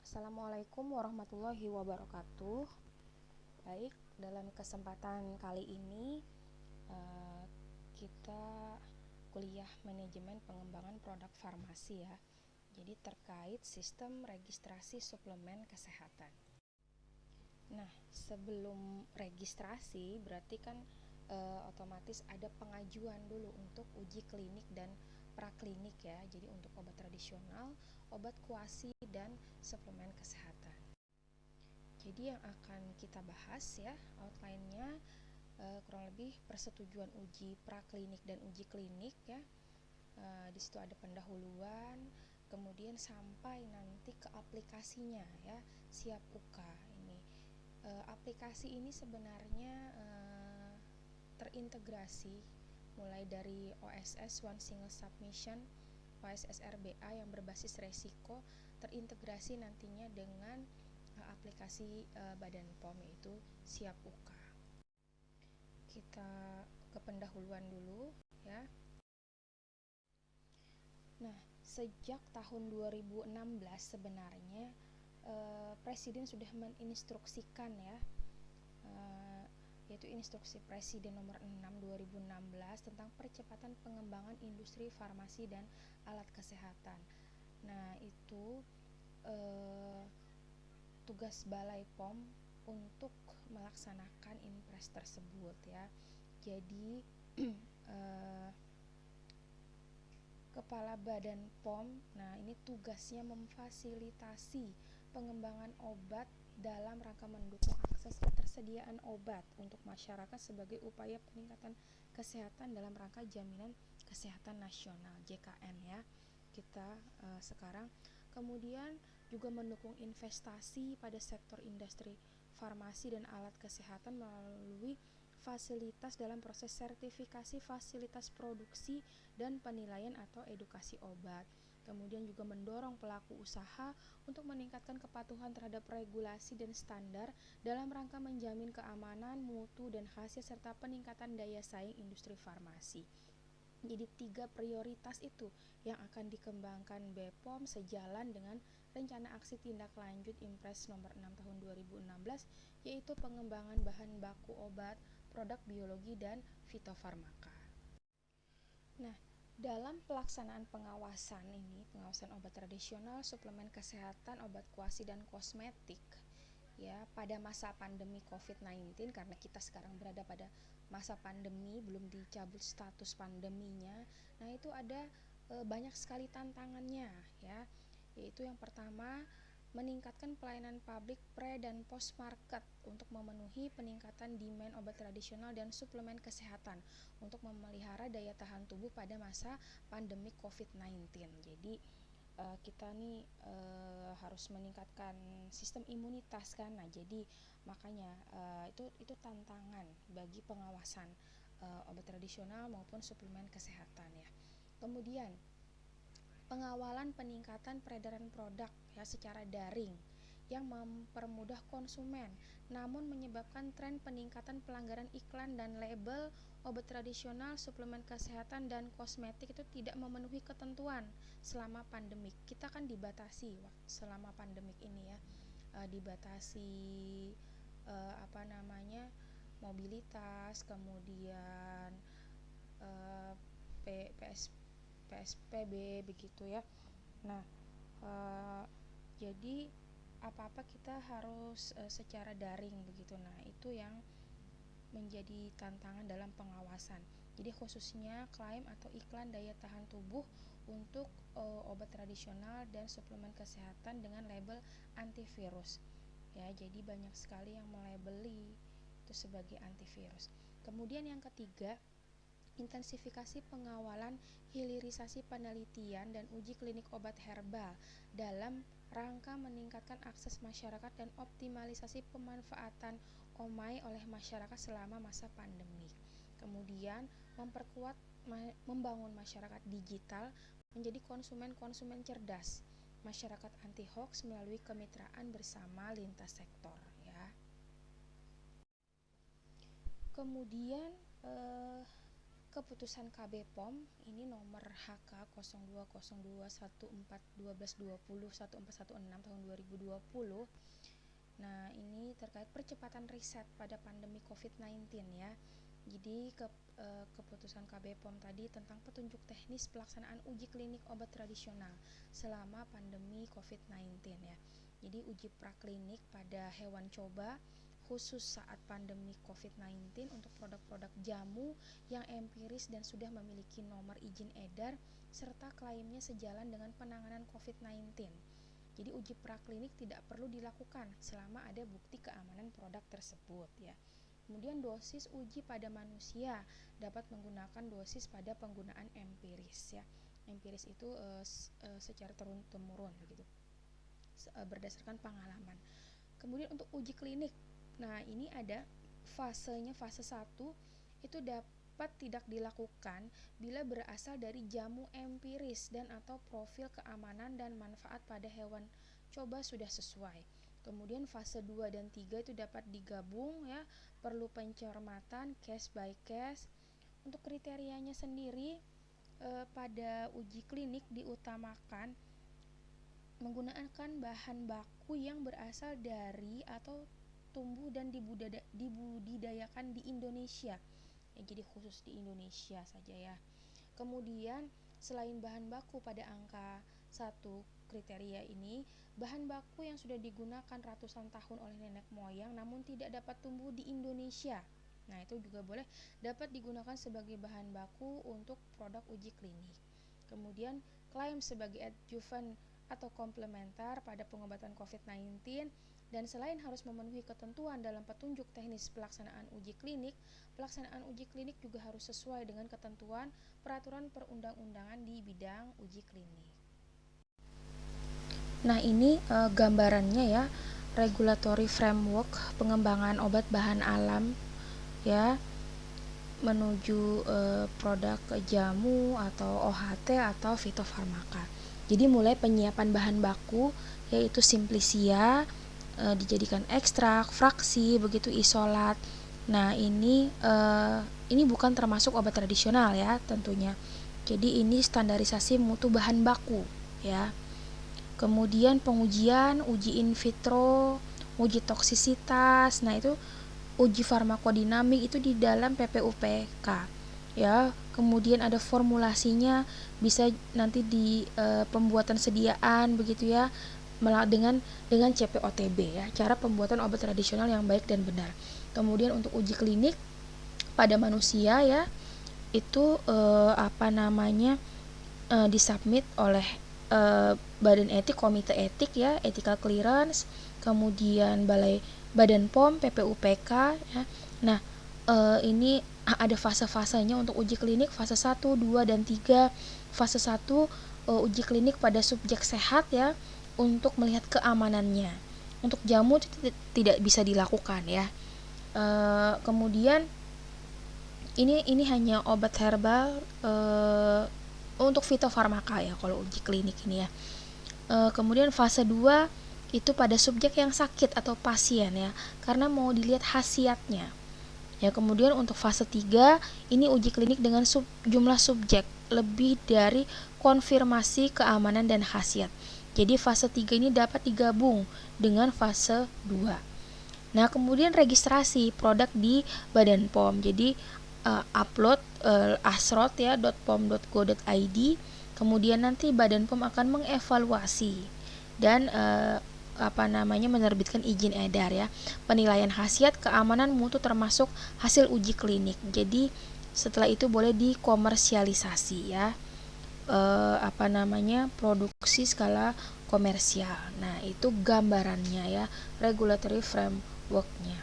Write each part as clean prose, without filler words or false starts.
Assalamualaikum warahmatullahi wabarakatuh. Baik, dalam kesempatan kali ini kita kuliah manajemen pengembangan produk farmasi ya. Jadi terkait sistem registrasi suplemen kesehatan. Nah, sebelum registrasi berarti kan otomatis ada pengajuan dulu untuk uji klinik dan praklinik ya. Jadi untuk obat tradisional, obat kuasi dan suplemen kesehatan. Jadi yang akan kita bahas ya outline-nya kurang lebih persetujuan uji praklinik dan uji klinik ya. Di situ ada pendahuluan, kemudian sampai nanti ke aplikasinya ya, siap UK ini. Aplikasi ini sebenarnya terintegrasi mulai dari OSS One Single Submission, OSS RBA yang berbasis resiko, terintegrasi nantinya dengan aplikasi Badan POM yaitu Siap UK. Kita ke pendahuluan dulu ya. Nah, sejak tahun 2016 sebenarnya Presiden sudah meninstruksikan ya, yaitu Instruksi Presiden nomor 6 2016 tentang percepatan pengembangan industri farmasi dan alat kesehatan. Nah, itu tugas Balai POM untuk melaksanakan impres tersebut ya. Jadi Kepala Badan POM, nah ini tugasnya memfasilitasi pengembangan obat dalam rangka mendukung akses ketersediaan obat untuk masyarakat sebagai upaya peningkatan kesehatan dalam rangka jaminan kesehatan nasional JKN ya. Kita sekarang kemudian juga mendukung investasi pada sektor industri farmasi dan alat kesehatan melalui fasilitas dalam proses sertifikasi fasilitas produksi dan penilaian atau edukasi obat. Kemudian juga mendorong pelaku usaha untuk meningkatkan kepatuhan terhadap regulasi dan standar dalam rangka menjamin keamanan, mutu, dan hasil serta peningkatan daya saing industri farmasi. Jadi 3 prioritas itu yang akan dikembangkan BPOM sejalan dengan rencana aksi tindak lanjut Impres nomor 6 tahun 2016 yaitu pengembangan bahan baku obat, produk biologi dan fitofarmaka. Nah, dalam pelaksanaan pengawasan obat tradisional, suplemen kesehatan, obat kuasi dan kosmetik ya pada masa pandemi COVID-19 karena kita sekarang berada pada masa pandemi, belum dicabut status pandeminya. Nah, itu ada banyak sekali tantangannya ya. Yaitu yang pertama, meningkatkan pelayanan publik pre dan post market untuk memenuhi peningkatan demand obat tradisional dan suplemen kesehatan untuk memelihara daya tahan tubuh pada masa pandemi COVID-19. Jadi kita nih harus meningkatkan sistem imunitas kan. Nah, jadi makanya itu tantangan bagi pengawasan obat tradisional maupun suplemen kesehatan ya. Kemudian pengawalan peningkatan peredaran produk ya secara daring yang mempermudah konsumen namun menyebabkan tren peningkatan pelanggaran iklan dan label obat tradisional, suplemen kesehatan dan kosmetik itu tidak memenuhi ketentuan selama pandemik. Kita kan dibatasi selama pandemik ini ya, dibatasi mobilitas, kemudian PSBB begitu ya. Nah, jadi apa-apa kita harus secara daring begitu. Nah, itu yang menjadi tantangan dalam pengawasan. Jadi khususnya klaim atau iklan daya tahan tubuh untuk obat tradisional dan suplemen kesehatan dengan label antivirus. Ya, jadi banyak sekali yang melabeli itu sebagai antivirus. Kemudian yang ketiga, intensifikasi pengawalan hilirisasi penelitian dan uji klinik obat herbal dalam rangka meningkatkan akses masyarakat dan optimalisasi pemanfaatan OMAI oleh masyarakat selama masa pandemi. Kemudian membangun masyarakat digital menjadi konsumen-konsumen cerdas, masyarakat anti hoax melalui kemitraan bersama lintas sektor ya. Kemudian Keputusan KB POM ini nomor HK 02021412201416 tahun 2020. Nah, ini terkait percepatan riset pada pandemi COVID-19 ya. Jadi keputusan KB POM tadi tentang petunjuk teknis pelaksanaan uji klinik obat tradisional selama pandemi COVID-19 ya. Jadi uji praklinik pada hewan coba khusus saat pandemi COVID-19 untuk produk-produk jamu yang empiris dan sudah memiliki nomor izin edar serta klaimnya sejalan dengan penanganan COVID-19. Jadi uji praklinik tidak perlu dilakukan selama ada bukti keamanan produk tersebut ya. Kemudian dosis uji pada manusia dapat menggunakan dosis pada penggunaan empiris ya. Empiris itu secara turun-temurun begitu. Berdasarkan pengalaman. Kemudian untuk uji klinik. Nah, ini ada fasenya, fase 1 itu dapat tidak dilakukan bila berasal dari jamu empiris dan atau profil keamanan dan manfaat pada hewan coba sudah sesuai. Kemudian fase 2 dan 3 itu dapat digabung ya, perlu pencermatan case by case. Untuk kriterianya sendiri pada uji klinik diutamakan menggunakan bahan baku yang berasal dari atau tumbuh dan dibudidayakan di Indonesia ya, jadi khusus di Indonesia saja ya. Kemudian selain bahan baku pada angka 1 kriteria ini, bahan baku yang sudah digunakan ratusan tahun oleh nenek moyang namun tidak dapat tumbuh di Indonesia. Nah, itu juga boleh dapat digunakan sebagai bahan baku untuk produk uji klinik. Kemudian klaim sebagai adjuvan atau komplementer pada pengobatan COVID-19, dan selain harus memenuhi ketentuan dalam petunjuk teknis pelaksanaan uji klinik, pelaksanaan uji klinik juga harus sesuai dengan ketentuan peraturan perundang-undangan di bidang uji klinik. Nah, ini gambarannya ya, regulatory framework pengembangan obat bahan alam ya menuju produk jamu atau OHT atau fitofarmaka. Jadi mulai penyiapan bahan baku yaitu simplicia, dijadikan ekstrak, fraksi, begitu isolat. Nah, ini bukan termasuk obat tradisional ya tentunya. Jadi ini standarisasi mutu bahan baku ya. Kemudian pengujian, uji in vitro, uji toksisitas. Nah, itu uji farmakodinamik itu di dalam PPUPK. Ya, kemudian ada formulasinya, bisa nanti di pembuatan sediaan begitu ya, dengan CPOTB ya, cara pembuatan obat tradisional yang baik dan benar. Kemudian untuk uji klinik pada manusia ya, itu disubmit oleh badan etik, komite etik ya, ethical clearance, kemudian Badan POM, PPUPK ya. Nah, ini ada fase-fasenya untuk uji klinik, fase 1, 2, dan 3. Fase 1 uji klinik pada subjek sehat ya, untuk melihat keamanannya. Untuk jamu tidak bisa dilakukan ya. Kemudian ini hanya obat herbal untuk fitofarmaka ya kalau uji klinik ini ya. Kemudian fase 2 itu pada subjek yang sakit atau pasien ya, karena mau dilihat khasiatnya. Ya, kemudian untuk fase 3 ini uji klinik dengan jumlah subjek lebih dari konfirmasi keamanan dan khasiat. Jadi fase 3 ini dapat digabung dengan fase 2. Nah, kemudian registrasi produk di Badan POM. Jadi upload asrot ya .pom.go.id. Kemudian nanti Badan POM akan mengevaluasi dan menerbitkan izin edar ya. Penilaian khasiat, keamanan mutu termasuk hasil uji klinik. Jadi setelah itu boleh dikomersialisasi ya. Produksi skala komersial. Nah, itu gambarannya ya, regulatory framework-nya.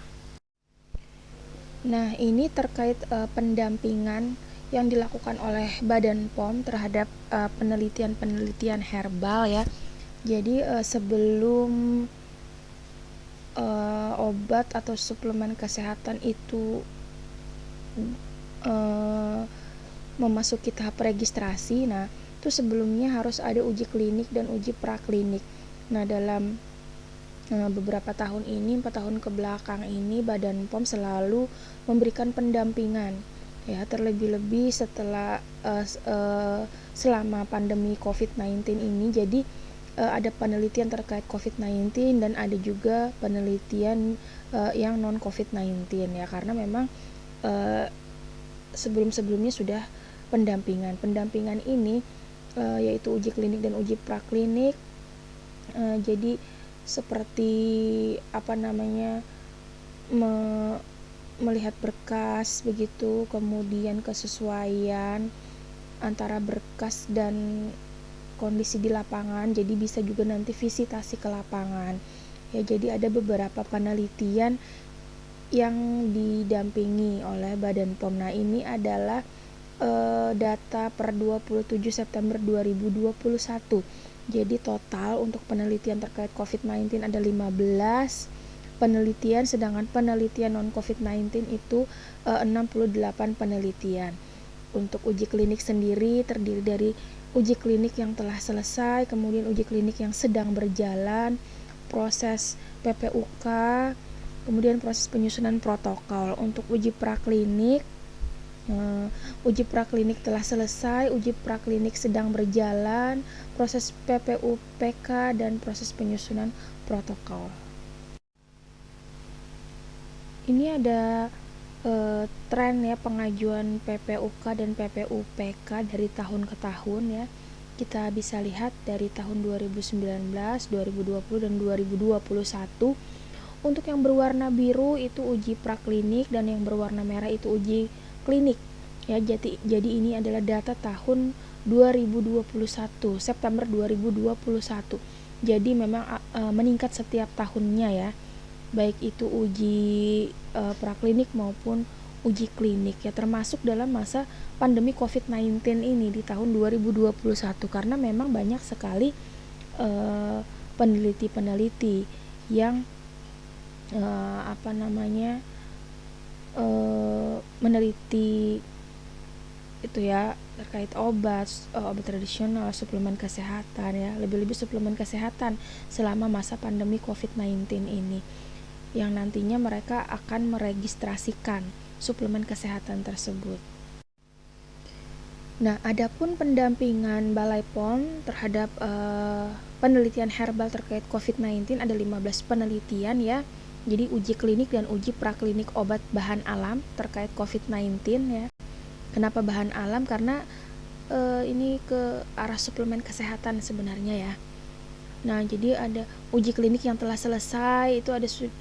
Nah, ini terkait pendampingan yang dilakukan oleh Badan POM terhadap penelitian herbal ya. Jadi sebelum obat atau suplemen kesehatan itu memasuki tahap registrasi, nah itu sebelumnya harus ada uji klinik dan uji praklinik. Nah, dalam beberapa tahun ini, 4 tahun ke belakang ini, Badan POM selalu memberikan pendampingan ya, terlebih-lebih setelah selama pandemi COVID-19 ini. Jadi ada penelitian terkait COVID-19 dan ada juga penelitian yang non COVID-19 ya, karena memang sebelum-sebelumnya sudah pendampingan ini yaitu uji klinik dan uji praklinik. Jadi seperti melihat berkas begitu, kemudian kesesuaian antara berkas dan kondisi di lapangan. Jadi bisa juga nanti visitasi ke lapangan ya. Jadi ada beberapa penelitian yang didampingi oleh Badan POM. Nah, ini adalah data per 27 September 2021. Jadi total untuk penelitian terkait COVID-19 ada 15 penelitian, sedangkan penelitian non COVID-19 itu 68 penelitian. Untuk uji klinik sendiri terdiri dari uji klinik yang telah selesai, kemudian uji klinik yang sedang berjalan, proses PPUK, kemudian proses penyusunan protokol. Untuk uji praklinik telah selesai, uji praklinik sedang berjalan, proses PPUPK, dan proses penyusunan protokol. Ini ada tren ya pengajuan PPUK dan PPUPK dari tahun ke tahun ya. Kita bisa lihat dari tahun 2019, 2020, dan 2021. Untuk yang berwarna biru itu uji praklinik dan yang berwarna merah itu uji klinik ya. Jadi ini adalah data tahun 2021, September 2021. Jadi memang meningkat setiap tahunnya ya, baik itu uji praklinik maupun uji klinik ya, termasuk dalam masa pandemi COVID-19 ini di tahun 2021, karena memang banyak sekali peneliti-peneliti yang meneliti itu ya terkait obat tradisional, suplemen kesehatan ya, lebih-lebih suplemen kesehatan selama masa pandemi COVID-19 ini, yang nantinya mereka akan meregistrasikan suplemen kesehatan tersebut. Nah, adapun pendampingan Balai POM terhadap penelitian herbal terkait COVID-19 ada 15 penelitian ya. Jadi uji klinik dan uji praklinik obat bahan alam terkait COVID-19 ya. Kenapa bahan alam? Karena ini ke arah suplemen kesehatan sebenarnya ya. Nah, jadi ada uji klinik yang telah selesai, itu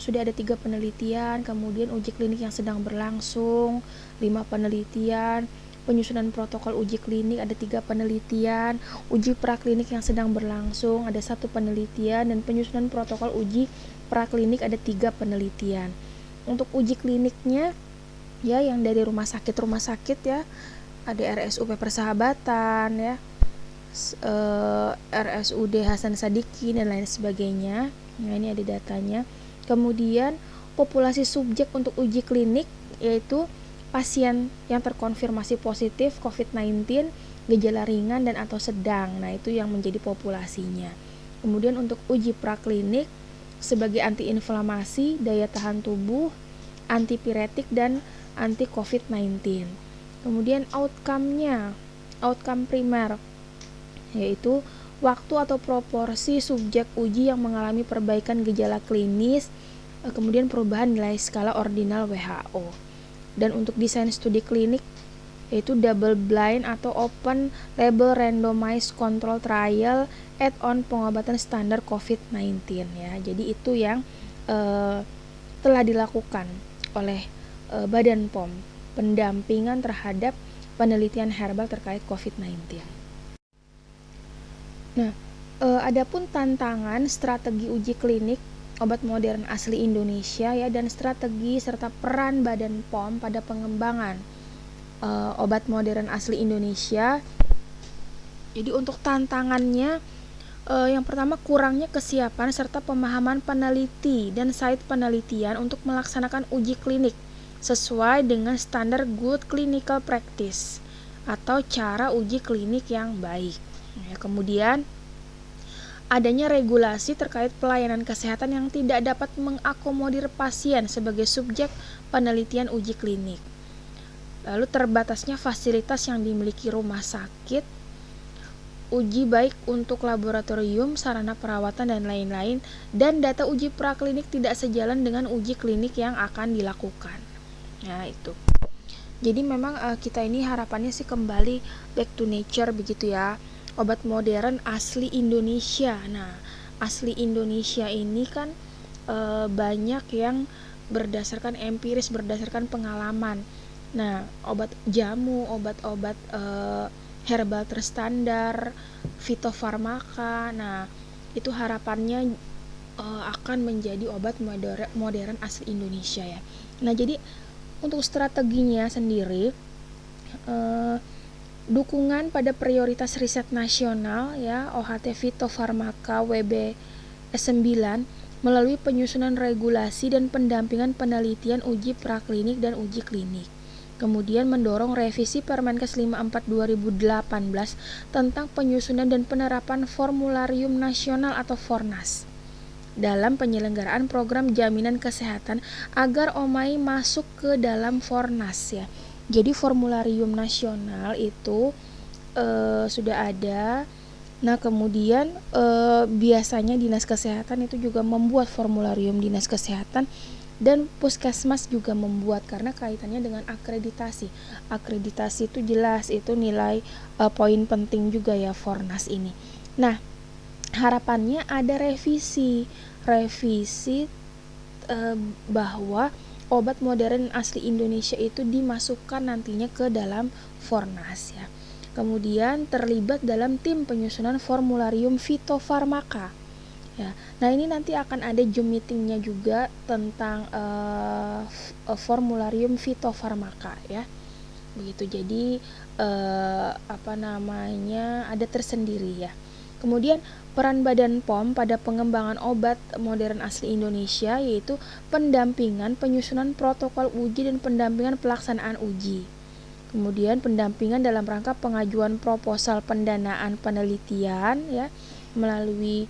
sudah ada 3 penelitian, kemudian uji klinik yang sedang berlangsung 5 penelitian, penyusunan protokol uji klinik ada 3 penelitian, uji praklinik yang sedang berlangsung ada 1 penelitian, dan penyusunan protokol uji praklinik ada 3 penelitian. Untuk uji kliniknya ya yang dari rumah sakit ya, ada RSUP Persahabatan ya, RSUD Hasan Sadikin dan lain sebagainya. Nah, ini ada datanya. Kemudian populasi subjek untuk uji klinik yaitu pasien yang terkonfirmasi positif COVID-19, gejala ringan dan atau sedang. Nah, itu yang menjadi populasinya. Kemudian untuk uji praklinik sebagai antiinflamasi, daya tahan tubuh, antipiretik dan anti COVID-19. Kemudian outcome primer yaitu waktu atau proporsi subjek uji yang mengalami perbaikan gejala klinis, kemudian perubahan nilai skala ordinal WHO. Dan untuk desain studi klinik yaitu double blind atau open label randomized control trial add-on pengobatan standar COVID-19 ya. Jadi itu yang telah dilakukan oleh Badan POM, pendampingan terhadap penelitian herbal terkait COVID-19. Nah, adapun tantangan strategi uji klinik obat modern asli Indonesia ya, dan strategi serta peran Badan POM pada pengembangan obat modern asli Indonesia. Jadi untuk tantangannya yang pertama kurangnya kesiapan serta pemahaman peneliti dan site penelitian untuk melaksanakan uji klinik sesuai dengan standar good clinical practice atau cara uji klinik yang baik. Ya, kemudian adanya regulasi terkait pelayanan kesehatan yang tidak dapat mengakomodir pasien sebagai subjek penelitian uji klinik. Lalu terbatasnya fasilitas yang dimiliki rumah sakit, uji baik untuk laboratorium, sarana perawatan, dan lain-lain, dan data uji praklinik tidak sejalan dengan uji klinik yang akan dilakukan. Nah, itu. Jadi memang kita ini harapannya sih kembali back to nature begitu ya. Obat modern asli Indonesia. Nah, asli Indonesia ini kan banyak yang berdasarkan empiris, berdasarkan pengalaman. Nah, obat jamu, obat-obat herbal terstandar, fitofarmaka. Nah, itu harapannya akan menjadi obat modern asli Indonesia ya. Nah, jadi untuk strateginya sendiri, dukungan pada prioritas riset nasional ya, OHT Fitofarmaka WBS 9 melalui penyusunan regulasi dan pendampingan penelitian uji praklinik dan uji klinik. Kemudian mendorong revisi Permenkes 54 2018 tentang penyusunan dan penerapan formularium nasional atau Fornas dalam penyelenggaraan program jaminan kesehatan agar OMAI masuk ke dalam Fornas ya. Jadi formularium nasional itu sudah ada. Nah, kemudian biasanya Dinas Kesehatan itu juga membuat formularium Dinas Kesehatan, dan Puskesmas juga membuat karena kaitannya dengan akreditasi. Akreditasi itu jelas itu nilai poin penting juga ya Fornas ini. Nah, harapannya ada revisi bahwa obat modern asli Indonesia itu dimasukkan nantinya ke dalam Fornas ya. Kemudian terlibat dalam tim penyusunan formularium fitofarmaka. Ya, nah ini nanti akan ada Zoom meetingnya juga tentang formularium fitofarmaka ya, begitu. Jadi ada tersendiri ya. Kemudian peran Badan POM pada pengembangan obat modern asli Indonesia yaitu pendampingan penyusunan protokol uji dan pendampingan pelaksanaan uji. Kemudian pendampingan dalam rangka pengajuan proposal pendanaan penelitian ya melalui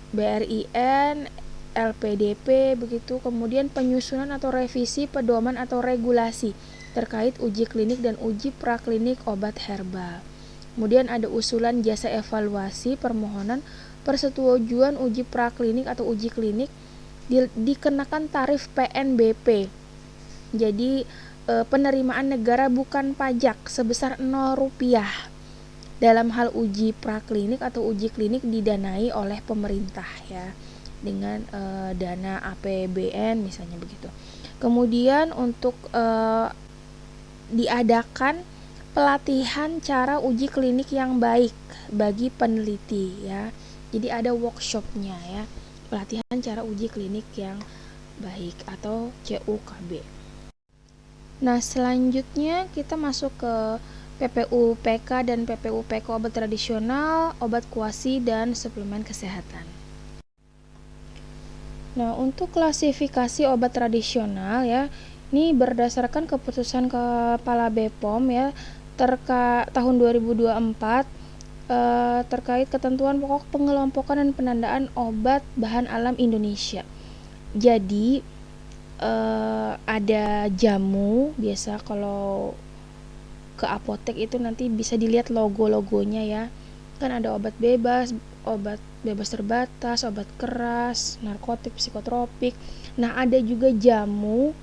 BRIN, LPDP begitu. Kemudian penyusunan atau revisi pedoman atau regulasi terkait uji klinik dan uji praklinik obat herbal. Kemudian ada usulan jasa evaluasi permohonan persetujuan uji praklinik atau uji klinik dikenakan tarif PNBP. Jadi penerimaan negara bukan pajak sebesar Rp0 dalam hal uji praklinik atau uji klinik didanai oleh pemerintah ya dengan dana APBN misalnya begitu. Kemudian untuk diadakan pelatihan cara uji klinik yang baik bagi peneliti ya. Jadi ada workshopnya ya, pelatihan cara uji klinik yang baik atau CUKB. Nah, selanjutnya kita masuk ke PPU-PK dan PPU-PK obat tradisional, obat kuasi, dan suplemen kesehatan. Nah, untuk klasifikasi obat tradisional ya, ini berdasarkan keputusan Kepala BPOM ya tahun 2024 terkait ketentuan pokok pengelompokan dan penandaan obat bahan alam Indonesia. Jadi ada jamu, biasa kalau ke apotek itu nanti bisa dilihat logo-logonya ya. Kan ada obat bebas terbatas, obat keras, narkotik, psikotropik. Nah, ada juga jamu,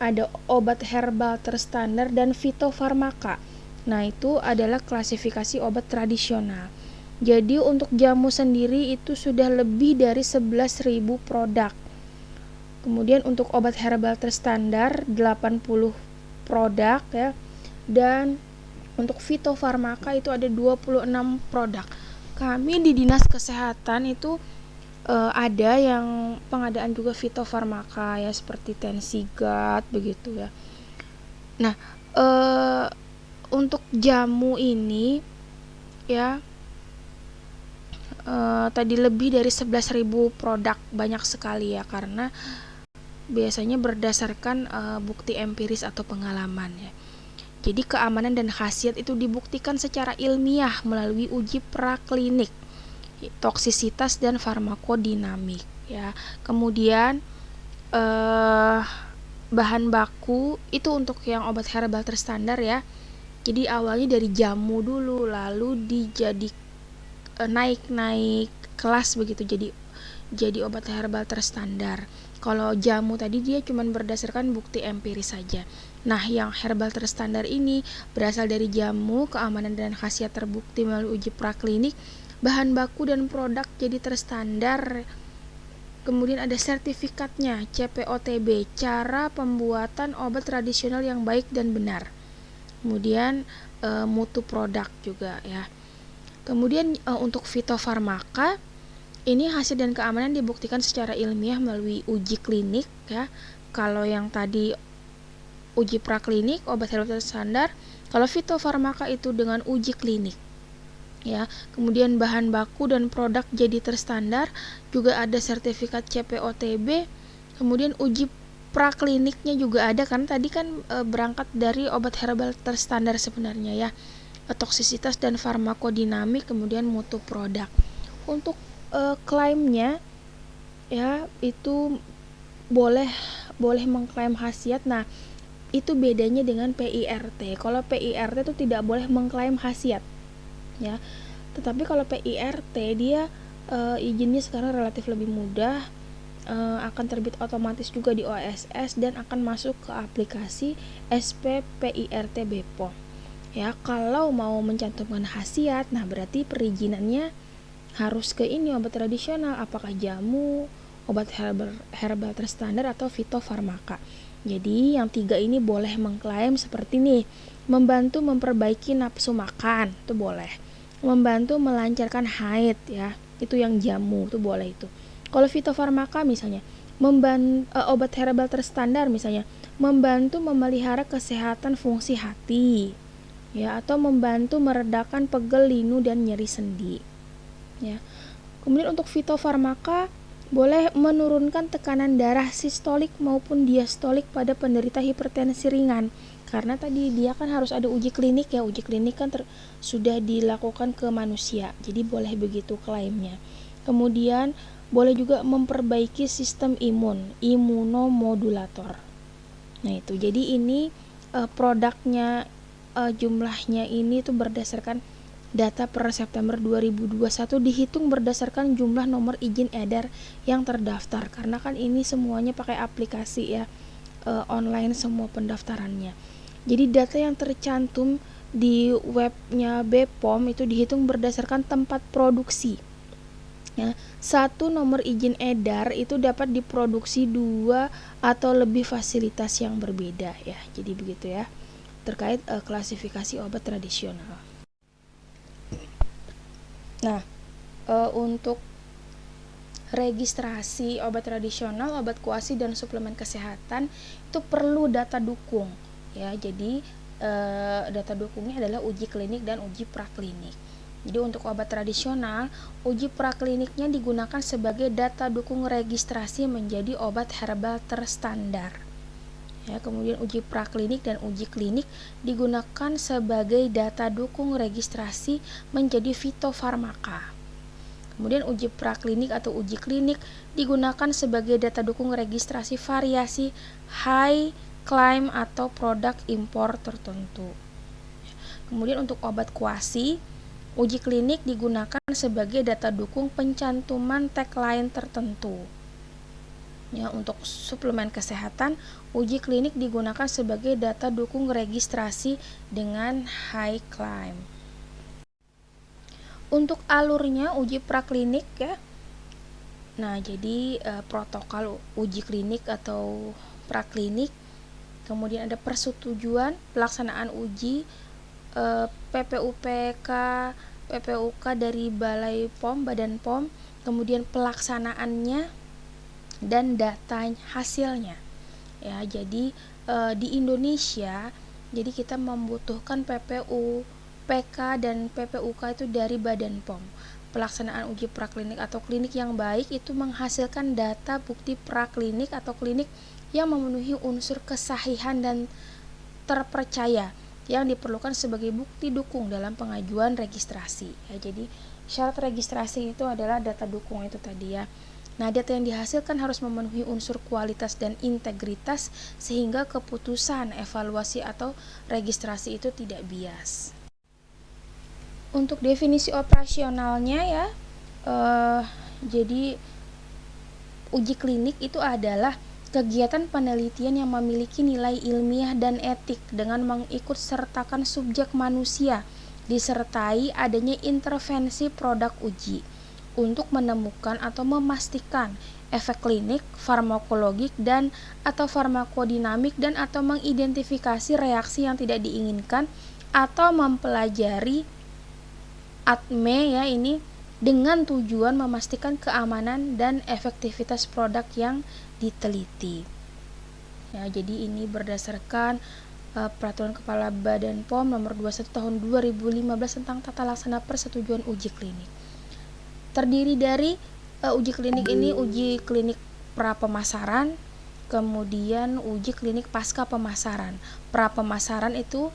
ada obat herbal terstandar dan fitofarmaka. Nah, itu adalah klasifikasi obat tradisional. Jadi untuk jamu sendiri itu sudah lebih dari 11.000 produk. Kemudian untuk obat herbal terstandar 80 produk ya. Dan untuk fitofarmaka itu ada 26 produk. Kami di Dinas Kesehatan itu ada yang pengadaan juga fitofarmaka ya seperti Tensigat begitu ya. Nah, untuk jamu ini ya tadi lebih dari 11.000 produk, banyak sekali ya karena biasanya berdasarkan bukti empiris atau pengalaman ya. Jadi keamanan dan khasiat itu dibuktikan secara ilmiah melalui uji praklinik, toksisitas dan farmakodinamik ya. Kemudian bahan baku itu untuk yang obat herbal terstandar ya. Jadi awalnya dari jamu dulu, lalu naik kelas begitu, jadi obat herbal terstandar. Kalau jamu tadi dia cuma berdasarkan bukti empiris saja. Nah, yang herbal terstandar ini berasal dari jamu, keamanan dan khasiat terbukti melalui uji praklinik, bahan baku dan produk jadi terstandar. Kemudian ada sertifikatnya, CPOTB, cara pembuatan obat tradisional yang baik dan benar. Kemudian mutu produk juga ya. Kemudian untuk fitofarmaka, ini hasil dan keamanan dibuktikan secara ilmiah melalui uji klinik ya. Kalau yang tadi uji praklinik, obat herbal terstandar, kalau fitofarmaka itu dengan uji klinik. Ya, kemudian bahan baku dan produk jadi terstandar, juga ada sertifikat CPOTB, kemudian uji prakliniknya juga ada kan tadi kan berangkat dari obat herbal terstandar sebenarnya ya. Toksisitas dan farmakodinamik, kemudian mutu produk. Untuk klaimnya ya itu boleh mengklaim khasiat. Nah, itu bedanya dengan PIRT. Kalau PIRT itu tidak boleh mengklaim khasiat ya. Tetapi kalau PIRT dia izinnya sekarang relatif lebih mudah, akan terbit otomatis juga di OSS dan akan masuk ke aplikasi SPPIRT BPOM. Ya, kalau mau mencantumkan khasiat, nah berarti perizinannya harus ke ini obat tradisional, apakah jamu, obat herbal terstandar atau fitofarmaka. Jadi yang 3 ini boleh mengklaim seperti nih, membantu memperbaiki nafsu makan, itu boleh. Membantu melancarkan haid ya, itu yang jamu, itu boleh itu. Kalau fitofarmaka misalnya, obat herbal terstandar misalnya, membantu memelihara kesehatan fungsi hati ya, atau membantu meredakan pegel, linu dan nyeri sendi ya. Kemudian untuk fitofarmaka boleh menurunkan tekanan darah sistolik maupun diastolik pada penderita hipertensi ringan, karena tadi dia kan harus ada uji klinik ya. Uji klinik kan sudah dilakukan ke manusia, jadi boleh begitu klaimnya. Kemudian boleh juga memperbaiki sistem imunomodulator. Nah itu, jadi ini produknya, jumlahnya ini tuh berdasarkan data per September 2021, dihitung berdasarkan jumlah nomor izin edar yang terdaftar, karena kan ini semuanya pakai aplikasi ya, online semua pendaftarannya. Jadi data yang tercantum di webnya BPOM itu dihitung berdasarkan tempat produksi ya. Satu nomor izin edar itu dapat diproduksi 2 atau lebih fasilitas yang berbeda ya. Jadi begitu ya terkait klasifikasi obat tradisional. Nah, untuk registrasi obat tradisional, obat kuasi dan suplemen kesehatan itu perlu data dukung ya. Jadi data dukungnya adalah uji klinik dan uji praklinik. Jadi untuk obat tradisional, uji prakliniknya digunakan sebagai data dukung registrasi menjadi obat herbal terstandar. Ya, kemudian uji praklinik dan uji klinik digunakan sebagai data dukung registrasi menjadi fitofarmaka. Kemudian uji praklinik atau uji klinik digunakan sebagai data dukung registrasi variasi high claim atau produk impor tertentu. Kemudian untuk obat kuasi, uji klinik digunakan sebagai data dukung pencantuman tagline tertentu. Ya, untuk suplemen kesehatan, uji klinik digunakan sebagai data dukung registrasi dengan high claim. Untuk alurnya uji praklinik ya. Nah, jadi protokol uji klinik atau praklinik, kemudian ada persetujuan pelaksanaan uji, PPUPK, PPUK dari Balai POM, Badan POM, kemudian pelaksanaannya dan data hasilnya ya. Jadi di Indonesia jadi kita membutuhkan PPU, PK dan PPUK itu dari Badan POM. Pelaksanaan uji praklinik atau klinik yang baik itu menghasilkan data bukti praklinik atau klinik yang memenuhi unsur kesahihan dan terpercaya yang diperlukan sebagai bukti dukung dalam pengajuan registrasi ya. Jadi syarat registrasi itu adalah data dukung itu tadi ya. Nah, data yang dihasilkan harus memenuhi unsur kualitas dan integritas sehingga keputusan evaluasi atau registrasi itu tidak bias. Untuk definisi operasionalnya ya, jadi uji klinik itu adalah kegiatan penelitian yang memiliki nilai ilmiah dan etik dengan mengikut sertakan subjek manusia, disertai adanya intervensi produk uji untuk menemukan atau memastikan efek klinik, farmakologik dan atau farmakodinamik dan atau mengidentifikasi reaksi yang tidak diinginkan atau mempelajari ADME ya ini dengan tujuan memastikan keamanan dan efektivitas produk yang diteliti. Ya, jadi ini berdasarkan Peraturan Kepala Badan POM nomor 21 tahun 2015 tentang tata laksana persetujuan uji klinik. Terdiri dari uji klinik ini uji klinik pra pemasaran, kemudian uji klinik pasca pemasaran. Pra pemasaran itu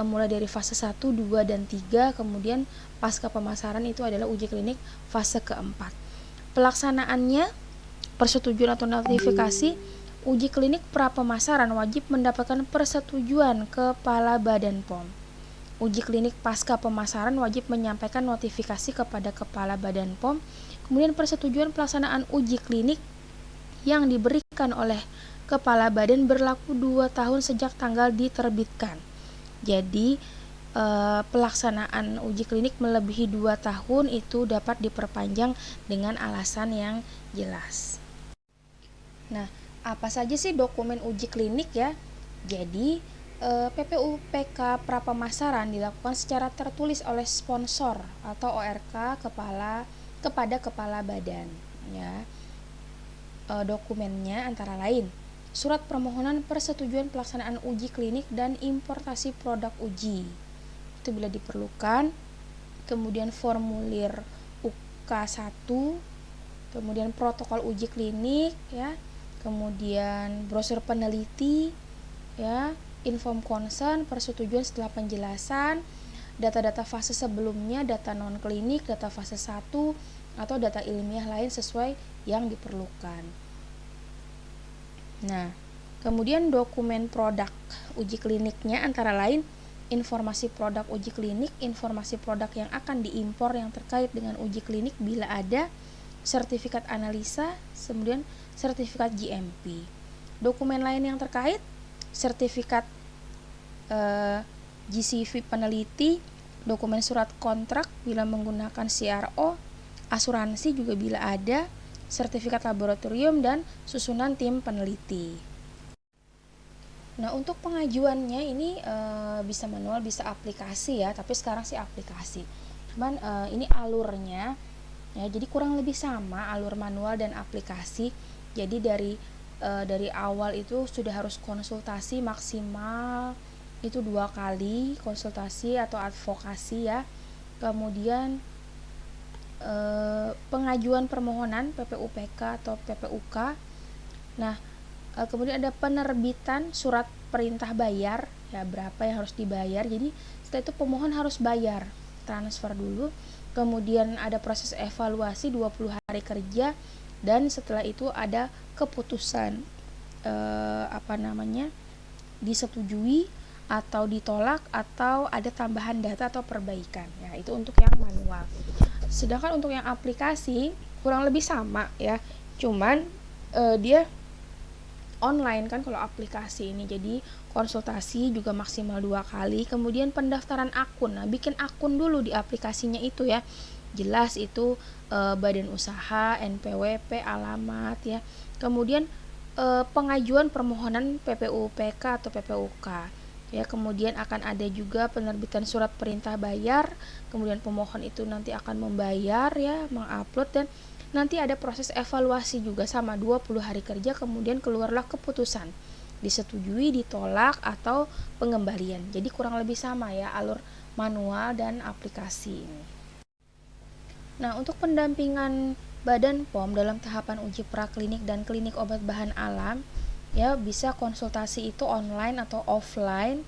mulai dari fase 1, 2, dan 3, kemudian pasca pemasaran itu adalah uji klinik fase keempat. Pelaksanaannya, persetujuan atau notifikasi, uji klinik pra pemasaran wajib mendapatkan persetujuan Kepala Badan POM. Uji klinik pasca pemasaran wajib menyampaikan notifikasi kepada Kepala Badan POM. Kemudian persetujuan pelaksanaan uji klinik yang diberikan oleh Kepala Badan berlaku 2 tahun sejak tanggal diterbitkan. Jadi pelaksanaan uji klinik melebihi 2 tahun itu dapat diperpanjang dengan alasan yang jelas. Nah, apa saja sih dokumen uji klinik ya? Jadi PPUPK prapemasaran dilakukan secara tertulis oleh sponsor atau ORK kepada kepala badan ya. Dokumennya antara lain surat permohonan persetujuan pelaksanaan uji klinik dan importasi produk uji itu bila diperlukan, kemudian formulir UK1, kemudian protokol uji klinik ya, kemudian brosur peneliti ya, inform concern, persetujuan setelah penjelasan, data-data fase sebelumnya, data non-klinik, data fase 1, atau data ilmiah lain sesuai yang diperlukan. Nah, kemudian dokumen produk uji kliniknya antara lain informasi produk uji klinik, informasi produk yang akan diimpor yang terkait dengan uji klinik bila ada, sertifikat analisa, kemudian sertifikat GMP. Dokumen lain yang terkait, sertifikat GCV peneliti, dokumen surat kontrak bila menggunakan CRO, asuransi juga bila ada, sertifikat laboratorium, dan susunan tim peneliti. Nah, untuk pengajuannya ini bisa manual, bisa aplikasi ya, tapi sekarang sih aplikasi. Cuman ini alurnya ya, jadi kurang lebih sama alur manual dan aplikasi. Jadi dari awal itu sudah harus konsultasi maksimal itu 2 kali konsultasi atau advokasi ya. Kemudian pengajuan permohonan PPUPK atau PPUK. Nah, kemudian ada penerbitan surat perintah bayar ya, berapa yang harus dibayar. Jadi setelah itu pemohon harus bayar, transfer dulu. Kemudian ada proses evaluasi 20 hari kerja, dan setelah itu ada keputusan disetujui atau ditolak atau ada tambahan data atau perbaikan ya. Itu untuk yang manual. Sedangkan untuk yang aplikasi kurang lebih sama ya, cuman dia online kan kalau aplikasi ini. Jadi konsultasi juga maksimal 2 kali. Kemudian pendaftaran akun. Nah, bikin akun dulu di aplikasinya itu ya. Jelas itu badan usaha, NPWP, alamat ya. Kemudian pengajuan permohonan PPUPK atau PPUK ya. Kemudian akan ada juga penerbitan surat perintah bayar. Kemudian pemohon itu nanti akan membayar ya, mengupload, dan nanti ada proses evaluasi juga sama 20 hari kerja. Kemudian keluarlah keputusan disetujui, ditolak, atau pengembalian. Jadi kurang lebih sama ya alur manual dan aplikasi ini. Nah, untuk pendampingan Badan POM dalam tahapan uji praklinik dan klinik obat bahan alam ya, bisa konsultasi itu online atau offline.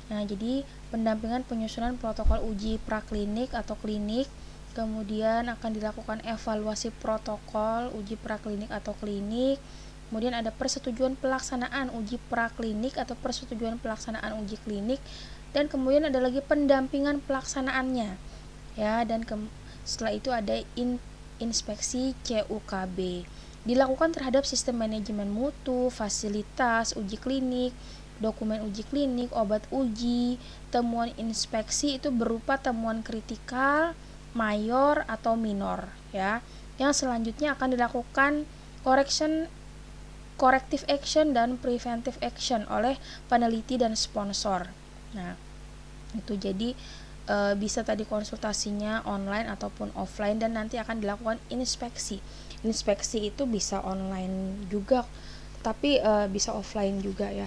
Nah, jadi pendampingan penyusunan protokol uji praklinik atau klinik kemudian akan dilakukan evaluasi protokol uji praklinik atau klinik, kemudian ada persetujuan pelaksanaan uji praklinik atau persetujuan pelaksanaan uji klinik, dan kemudian ada lagi pendampingan pelaksanaannya ya, dan setelah itu ada inspeksi CUKB dilakukan terhadap sistem manajemen mutu, fasilitas uji klinik, dokumen uji klinik, obat uji. Temuan inspeksi itu berupa temuan kritikal, mayor atau minor ya. Yang selanjutnya akan dilakukan corrective action dan preventive action oleh peneliti dan sponsor. Nah, itu jadi bisa tadi konsultasinya online ataupun offline, dan nanti akan dilakukan inspeksi. Inspeksi itu bisa online juga, tapi bisa offline juga ya.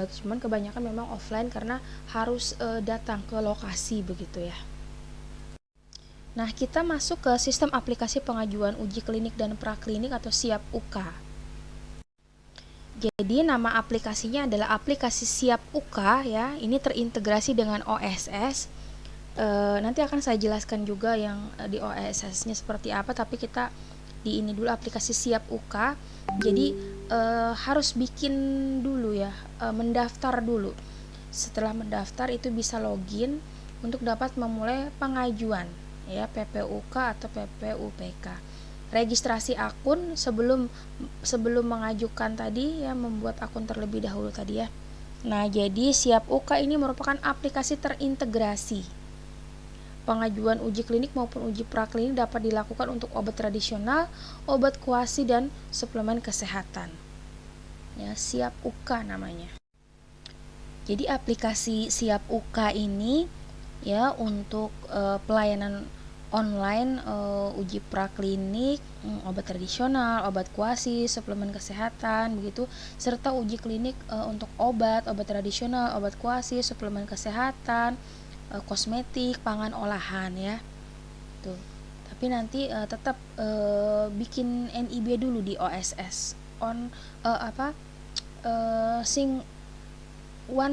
Cuman kebanyakan memang offline karena harus datang ke lokasi begitu ya. Nah, kita masuk ke sistem aplikasi pengajuan uji klinik dan praklinik atau SIAP UK. Jadi nama aplikasinya adalah aplikasi SIAP UK ya. Ini terintegrasi dengan OSS. Nanti akan saya jelaskan juga yang di OSS-nya seperti apa, tapi kita di ini dulu aplikasi SIAP UK. Jadi harus bikin dulu ya, mendaftar dulu. Setelah mendaftar itu bisa login untuk dapat memulai pengajuan ya, PPUK atau PPUPK. Registrasi akun sebelum mengajukan tadi ya, membuat akun terlebih dahulu tadi ya. Nah, jadi SIAP UK ini merupakan aplikasi terintegrasi. Pengajuan uji klinik maupun uji praklinik dapat dilakukan untuk obat tradisional, obat kuasi, dan suplemen kesehatan. Ya, SIAP UK namanya. Jadi aplikasi SIAP UK ini ya untuk pelayanan online uji praklinik, obat tradisional, obat kuasi, suplemen kesehatan begitu, serta uji klinik untuk obat tradisional, obat kuasi, suplemen kesehatan, kosmetik, pangan olahan ya. Tuh. Tapi nanti tetap bikin NIB dulu di OSS. One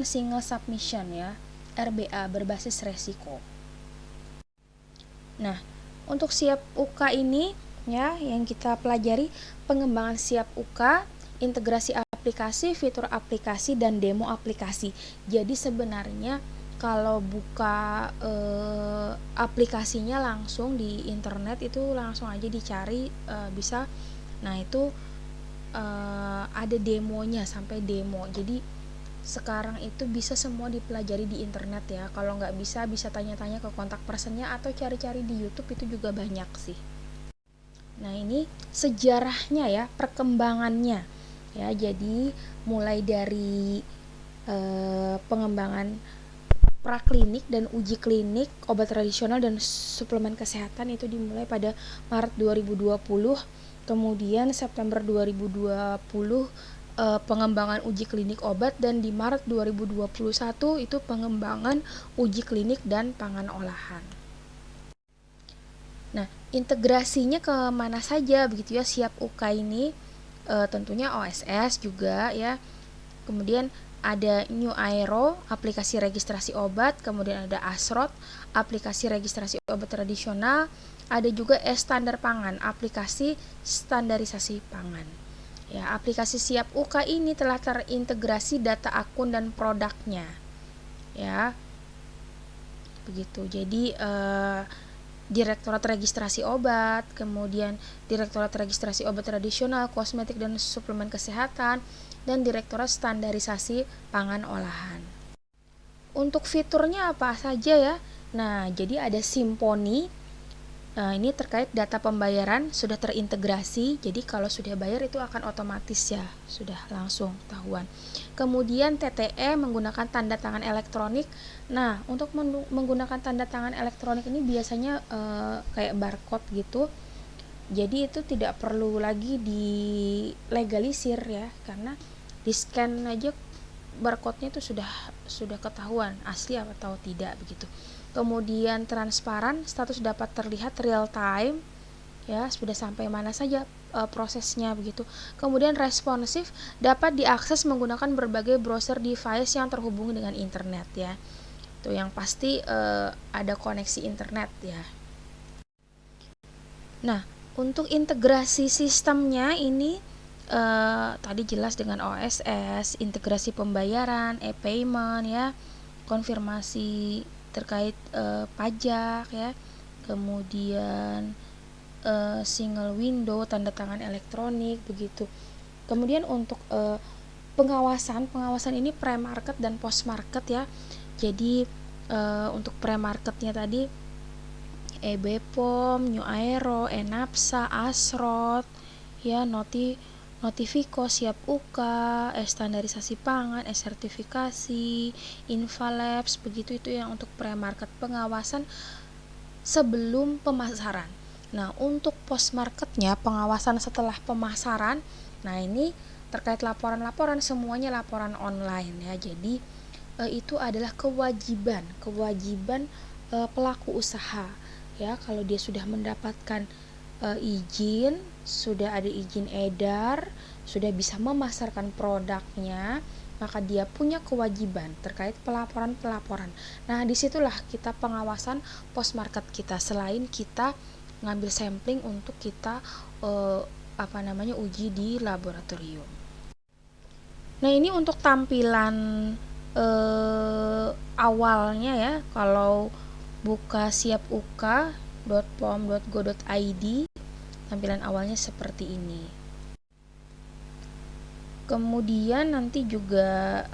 single submission ya. RBA berbasis resiko. Nah, untuk SIAP UK ini ya yang kita pelajari pengembangan SIAP UK, integrasi aplikasi, fitur aplikasi, dan demo aplikasi. Jadi sebenarnya kalau buka aplikasinya langsung di internet itu langsung aja dicari bisa. Nah, itu ada demonya sampai demo. Jadi sekarang itu bisa semua dipelajari di internet ya. Kalau nggak bisa tanya-tanya ke kontak personnya atau cari-cari di YouTube, itu juga banyak sih. Nah, ini sejarahnya ya, perkembangannya ya. Jadi mulai dari pengembangan praklinik dan uji klinik obat tradisional dan suplemen kesehatan itu dimulai pada Maret 2020, kemudian September 2020 pengembangan uji klinik obat, dan di Maret 2021 itu pengembangan uji klinik dan pangan olahan. Nah, integrasinya ke mana saja begitu ya SIAP UK ini, tentunya OSS juga ya. Kemudian ada New Aero, aplikasi registrasi obat, kemudian ada Asrot, aplikasi registrasi obat tradisional, ada juga standar pangan, aplikasi standarisasi pangan. Ya, aplikasi SIAP UK ini telah terintegrasi data akun dan produknya. Ya. Begitu. Jadi Direktorat Registrasi Obat, kemudian Direktorat Registrasi Obat Tradisional, Kosmetik dan Suplemen Kesehatan, dan Direktorat Standarisasi Pangan Olahan. Untuk fiturnya apa saja ya? Nah, jadi ada Simponi. Ini terkait data pembayaran sudah terintegrasi. Jadi kalau sudah bayar itu akan otomatis ya, sudah langsung ketahuan. Kemudian TTE menggunakan tanda tangan elektronik. Nah, untuk menggunakan tanda tangan elektronik ini biasanya kayak barcode gitu. Jadi itu tidak perlu lagi dilegalisir ya, karena di scan aja barcode-nya itu sudah ketahuan asli atau tidak begitu. Kemudian transparan, status dapat terlihat real time ya, sudah sampai mana saja prosesnya begitu. Kemudian responsif, dapat diakses menggunakan berbagai browser device yang terhubung dengan internet ya. Itu yang pasti ada koneksi internet ya. Nah, untuk integrasi sistemnya ini tadi jelas dengan OSS, integrasi pembayaran, e-payment ya, konfirmasi terkait pajak ya, kemudian single window, tanda tangan elektronik begitu. Kemudian untuk pengawasan ini pre-market dan post-market ya. Jadi untuk pre-marketnya tadi e-Bepom, New Aero, Enapsa, Asrot, ya Notifico, Siap UK, standarisasi pangan, sertifikasi, Invalabs, begitu itu yang untuk pre-market, pengawasan sebelum pemasaran. Nah, untuk post-marketnya, pengawasan setelah pemasaran, nah ini terkait laporan-laporan, semuanya laporan online ya. Jadi itu adalah kewajiban pelaku usaha ya, kalau dia sudah mendapatkan izin, sudah ada izin edar, sudah bisa memasarkan produknya, maka dia punya kewajiban terkait pelaporan. Nah, disitulah kita pengawasan post market kita, selain kita ngambil sampling untuk kita uji di laboratorium. Nah, ini untuk tampilan awalnya ya, kalau buka siapuka.pom.go.id, tampilan awalnya seperti ini. Kemudian nanti juga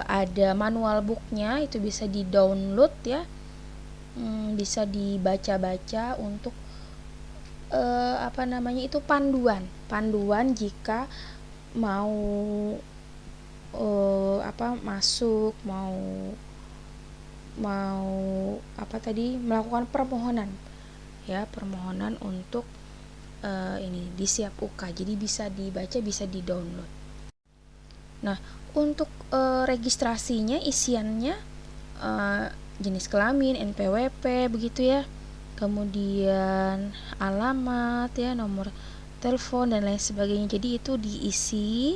ada manual booknya, itu bisa di download ya, bisa dibaca-baca untuk itu panduan jika mau masuk, melakukan permohonan untuk ini di Siap UK. Jadi bisa dibaca, bisa di-download. Nah, untuk registrasinya, isiannya jenis kelamin, NPWP begitu ya. Kemudian alamat ya, nomor telepon dan lain sebagainya. Jadi itu diisi.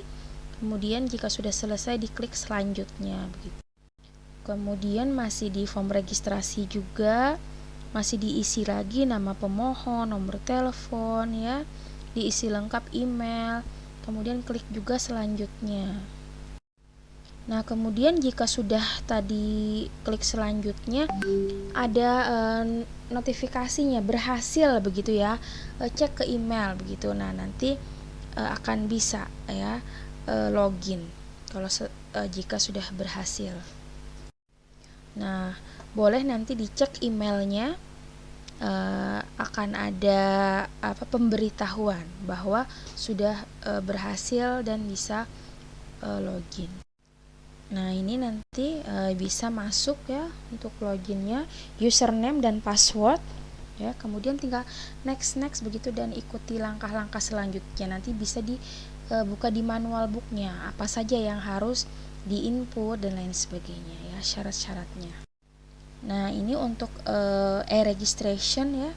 Kemudian jika sudah selesai diklik selanjutnya begitu. Kemudian masih di form registrasi juga masih diisi lagi nama pemohon, nomor telepon ya, diisi lengkap email, kemudian klik juga selanjutnya. Nah, kemudian jika sudah tadi klik selanjutnya, ada notifikasinya berhasil begitu ya, cek ke email begitu. Nah, nanti akan bisa ya login kalau jika sudah berhasil. Nah, boleh nanti dicek emailnya, akan ada pemberitahuan bahwa sudah berhasil dan bisa login. Nah, ini nanti bisa masuk ya untuk loginnya, username dan password ya. Kemudian tinggal next begitu dan ikuti langkah-langkah selanjutnya. Nanti bisa dibuka di manual booknya apa saja yang harus di-input dan lain sebagainya ya, syarat-syaratnya. Nah, ini untuk e-registration ya.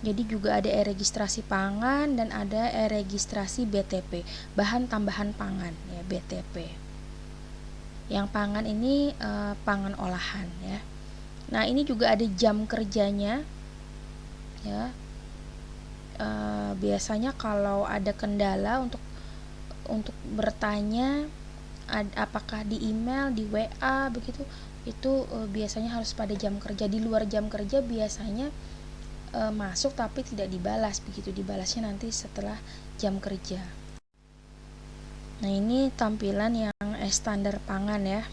Jadi juga ada e-registrasi pangan dan ada e-registrasi BTP, bahan tambahan pangan ya, BTP. Yang pangan ini pangan olahan ya. Nah, ini juga ada jam kerjanya ya. Biasanya kalau ada kendala untuk bertanya apakah di email, di WA begitu, itu biasanya harus pada jam kerja. Di luar jam kerja biasanya masuk tapi tidak dibalas begitu, dibalasnya nanti setelah jam kerja. Nah, ini tampilan yang standar pangan ya.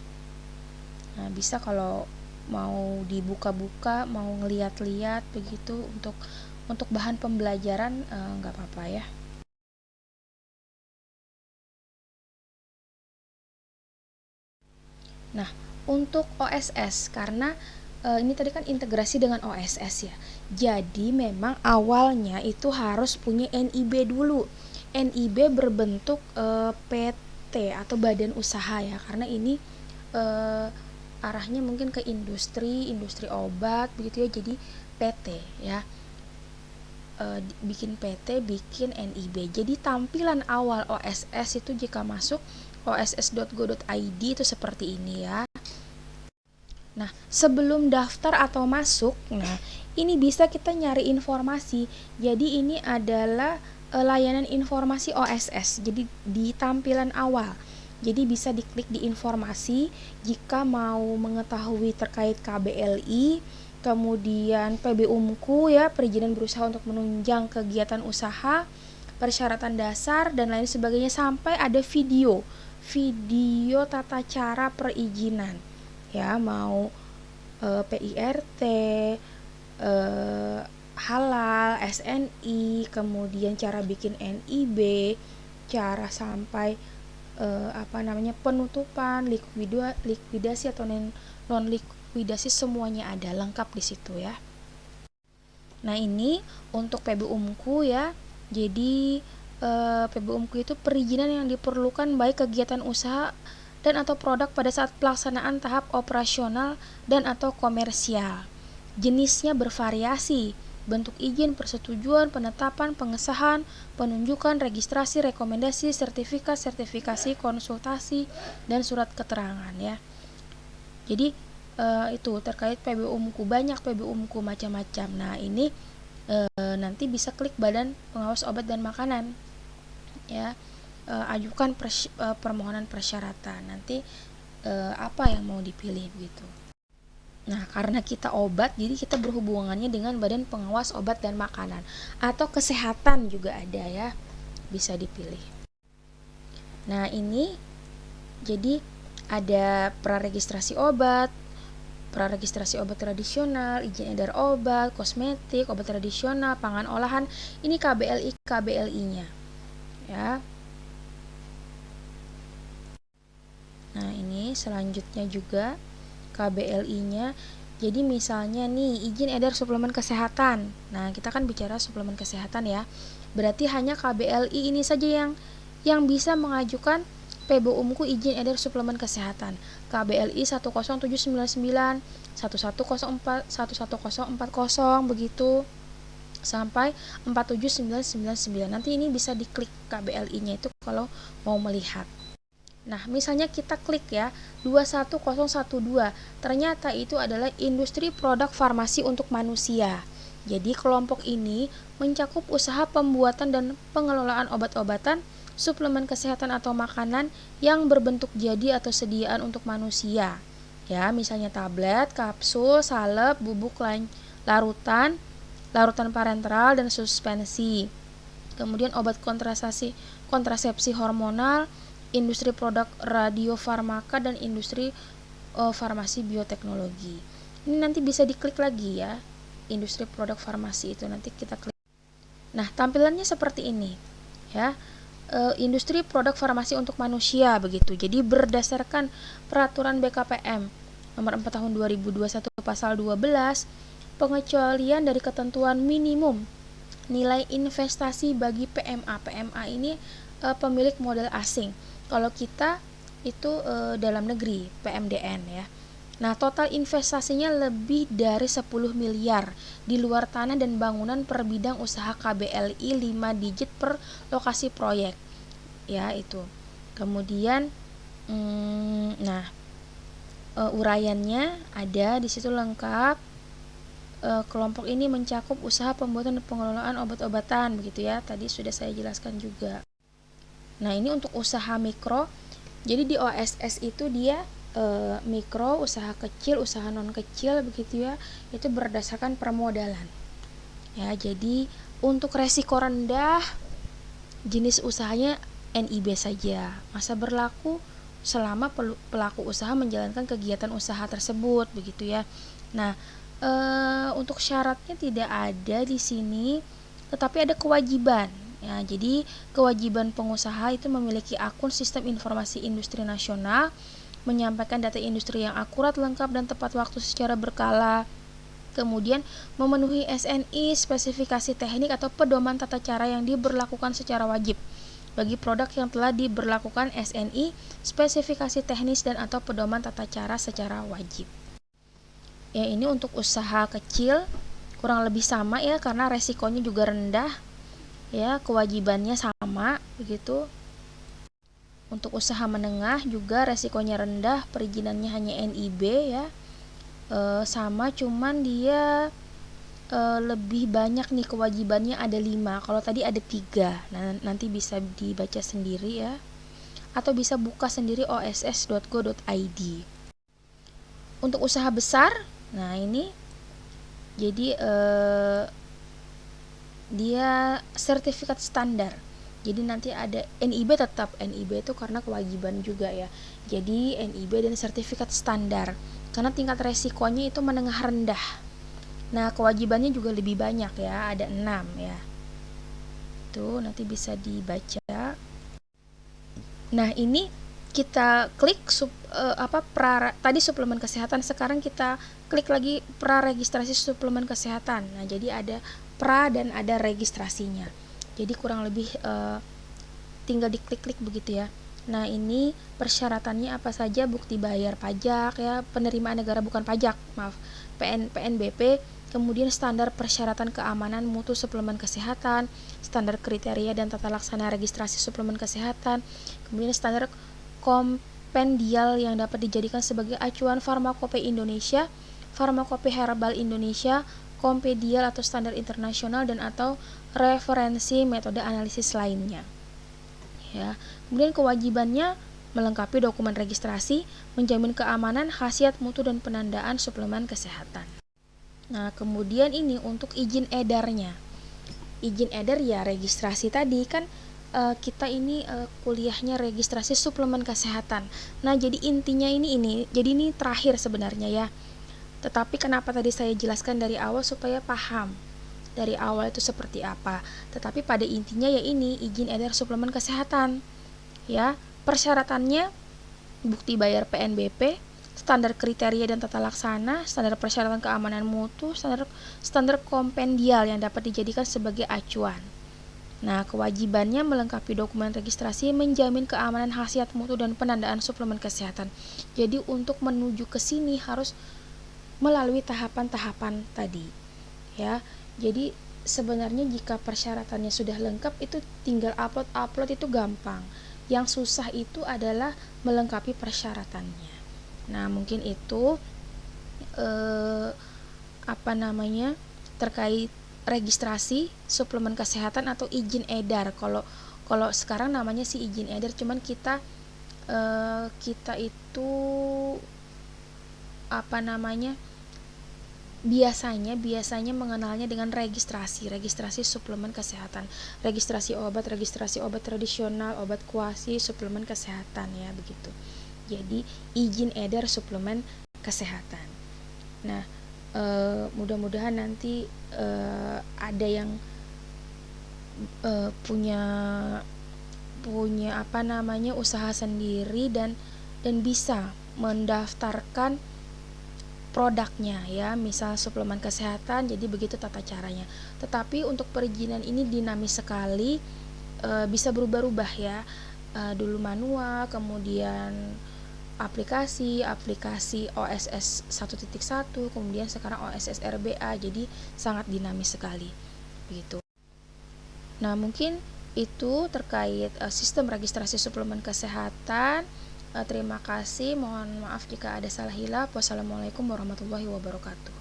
Nah, bisa kalau mau dibuka-buka, mau ngeliat-liat begitu untuk bahan pembelajaran nggak apa-apa ya. Nah, untuk OSS, karena ini tadi kan integrasi dengan OSS ya. Jadi memang awalnya itu harus punya NIB dulu. NIB berbentuk PT atau badan usaha ya, karena ini arahnya mungkin ke industri obat begitu ya. Jadi PT ya, bikin PT, bikin NIB. Jadi tampilan awal OSS itu jika masuk oss.go.id itu seperti ini ya. Nah, sebelum daftar atau masuk, nah ini bisa kita nyari informasi. Jadi ini adalah layanan informasi OSS. Jadi di tampilan awal. Jadi bisa diklik di informasi jika mau mengetahui terkait KBLI, kemudian PBUMKU ya, perizinan berusaha untuk menunjang kegiatan usaha, persyaratan dasar dan lain sebagainya, sampai ada video tata cara perizinan ya, mau PIRT, halal, SNI, kemudian cara bikin NIB, cara sampai penutupan, likuidasi atau non likuidasi, semuanya ada lengkap di situ ya. Nah, ini untuk PBUMKU ya. Jadi PBUMKU itu perizinan yang diperlukan baik kegiatan usaha dan atau produk pada saat pelaksanaan tahap operasional dan atau komersial. Jenisnya bervariasi, bentuk izin, persetujuan, penetapan, pengesahan, penunjukan, registrasi, rekomendasi, sertifikasi, konsultasi, dan surat keterangan ya. Jadi itu terkait PBUMKU, banyak PBUMKU macam-macam. Nah, ini nanti bisa klik Badan Pengawas Obat dan Makanan ya, ajukan permohonan persyaratan, nanti apa yang mau dipilih begitu. Nah, karena kita obat, jadi kita berhubungannya dengan Badan Pengawas Obat dan Makanan, atau kesehatan juga ada ya, bisa dipilih. Nah, ini jadi ada praregistrasi obat tradisional, izin edar obat, kosmetik, obat tradisional, pangan olahan. Ini KBLI-nya ya. Nah, ini selanjutnya juga KBLI-nya. Jadi misalnya nih, izin edar suplemen kesehatan. Nah, kita kan bicara suplemen kesehatan ya. Berarti hanya KBLI ini saja yang bisa mengajukan PBUMKU izin edar suplemen kesehatan. KBLI 10799, 1104, 11040 begitu sampai 47999. Nanti ini bisa diklik KBLI-nya itu kalau mau melihat. Nah, misalnya kita klik ya 21012, ternyata itu adalah industri produk farmasi untuk manusia. Jadi kelompok ini mencakup usaha pembuatan dan pengelolaan obat-obatan, suplemen kesehatan atau makanan yang berbentuk jadi atau sediaan untuk manusia. Ya, misalnya tablet, kapsul, salep, bubuk larutan parenteral dan suspensi. Kemudian obat kontrasepsi hormonal, industri produk radiofarmaka dan industri farmasi bioteknologi. Ini nanti bisa diklik lagi ya, industri produk farmasi itu nanti kita klik. Nah, tampilannya seperti ini ya. Industri produk farmasi untuk manusia begitu. Jadi berdasarkan peraturan BKPM nomor 4 tahun 2021 pasal 12, pengecualian dari ketentuan minimum nilai investasi bagi PMA. PMA ini pemilik modal asing. Kalau kita itu dalam negeri, PMDN ya. Nah, total investasinya lebih dari 10 miliar di luar tanah dan bangunan per bidang usaha KBLI 5 digit per lokasi proyek. Ya, itu. Kemudian uraiannya ada di situ lengkap. Kelompok ini mencakup usaha pembuatan dan pengelolaan obat-obatan begitu ya. Tadi sudah saya jelaskan juga. Nah, ini untuk usaha mikro. Jadi di OSS itu dia mikro, usaha kecil, usaha non kecil begitu ya, itu berdasarkan permodalan ya. Jadi untuk resiko rendah, jenis usahanya NIB saja, masa berlaku selama pelaku usaha menjalankan kegiatan usaha tersebut begitu ya. Nah, untuk syaratnya tidak ada di sini, tetapi ada kewajiban ya. Jadi kewajiban pengusaha itu memiliki akun sistem informasi industri nasional, menyampaikan data industri yang akurat, lengkap, dan tepat waktu secara berkala. Kemudian memenuhi SNI, spesifikasi teknik atau pedoman tata cara yang diberlakukan secara wajib bagi produk yang telah diberlakukan SNI, spesifikasi teknis dan atau pedoman tata cara secara wajib. Ya, ini untuk usaha kecil kurang lebih sama ya, karena resikonya juga rendah ya, kewajibannya sama begitu. Untuk usaha menengah juga resikonya rendah, perizinannya hanya NIB ya, sama, cuman dia lebih banyak nih kewajibannya, ada 5. Kalau tadi ada 3. Nah, nanti bisa dibaca sendiri ya. Atau bisa buka sendiri oss.go.id. Untuk usaha besar, nah ini jadi dia sertifikat standar. Jadi nanti ada NIB, tetap NIB itu karena kewajiban juga ya. Jadi NIB dan sertifikat standar. Karena tingkat resikonya itu menengah rendah. Nah, kewajibannya juga lebih banyak ya, ada 6 ya. Tuh, nanti bisa dibaca. Nah, ini kita klik tadi suplemen kesehatan, sekarang kita klik lagi praregistrasi suplemen kesehatan. Nah, jadi ada pra dan ada registrasinya. Jadi kurang lebih tinggal diklik-klik begitu ya. Nah, ini persyaratannya apa saja? Bukti bayar pajak ya, penerimaan negara bukan pajak, maaf, PNBP, kemudian standar persyaratan keamanan mutu suplemen kesehatan, standar kriteria dan tata laksana registrasi suplemen kesehatan, kemudian standar kompendial yang dapat dijadikan sebagai acuan Farmakope Indonesia, Farmakope Herbal Indonesia, kompedial atau standar internasional, dan atau referensi metode analisis lainnya. Ya. Kemudian kewajibannya melengkapi dokumen registrasi, menjamin keamanan, khasiat, mutu, dan penandaan suplemen kesehatan. Nah, kemudian ini untuk izin edarnya. Izin edar ya registrasi tadi kan, kita ini kuliahnya registrasi suplemen kesehatan. Nah, jadi intinya ini jadi ini terakhir sebenarnya ya. Tetapi kenapa tadi saya jelaskan dari awal supaya paham dari awal itu seperti apa. Tetapi pada intinya ya ini izin edar suplemen kesehatan. Ya, persyaratannya bukti bayar PNBP, standar kriteria dan tata laksana, standar persyaratan keamanan mutu, standar kompendial yang dapat dijadikan sebagai acuan. Nah, kewajibannya melengkapi dokumen registrasi, menjamin keamanan, khasiat, mutu, dan penandaan suplemen kesehatan. Jadi untuk menuju ke sini harus melalui tahapan-tahapan tadi. Ya. Jadi sebenarnya jika persyaratannya sudah lengkap itu tinggal upload itu gampang. Yang susah itu adalah melengkapi persyaratannya. Nah, mungkin itu terkait registrasi suplemen kesehatan atau izin edar. Kalau sekarang namanya sih izin edar, cuman kita itu biasanya mengenalnya dengan registrasi suplemen kesehatan, registrasi obat tradisional, obat kuasi, suplemen kesehatan ya, begitu. Jadi izin edar suplemen kesehatan. Nah, mudah-mudahan nanti ada yang punya usaha sendiri dan bisa mendaftarkan produknya ya, misal suplemen kesehatan, jadi begitu tata caranya. Tetapi untuk perizinan ini dinamis sekali, bisa berubah-ubah ya, dulu manual, kemudian aplikasi OSS 1.1, kemudian sekarang OSS RBA, jadi sangat dinamis sekali begitu. Nah, mungkin itu terkait sistem registrasi suplemen kesehatan. Terima kasih, mohon maaf jika ada salah hilaf. Wassalamualaikum warahmatullahi wabarakatuh.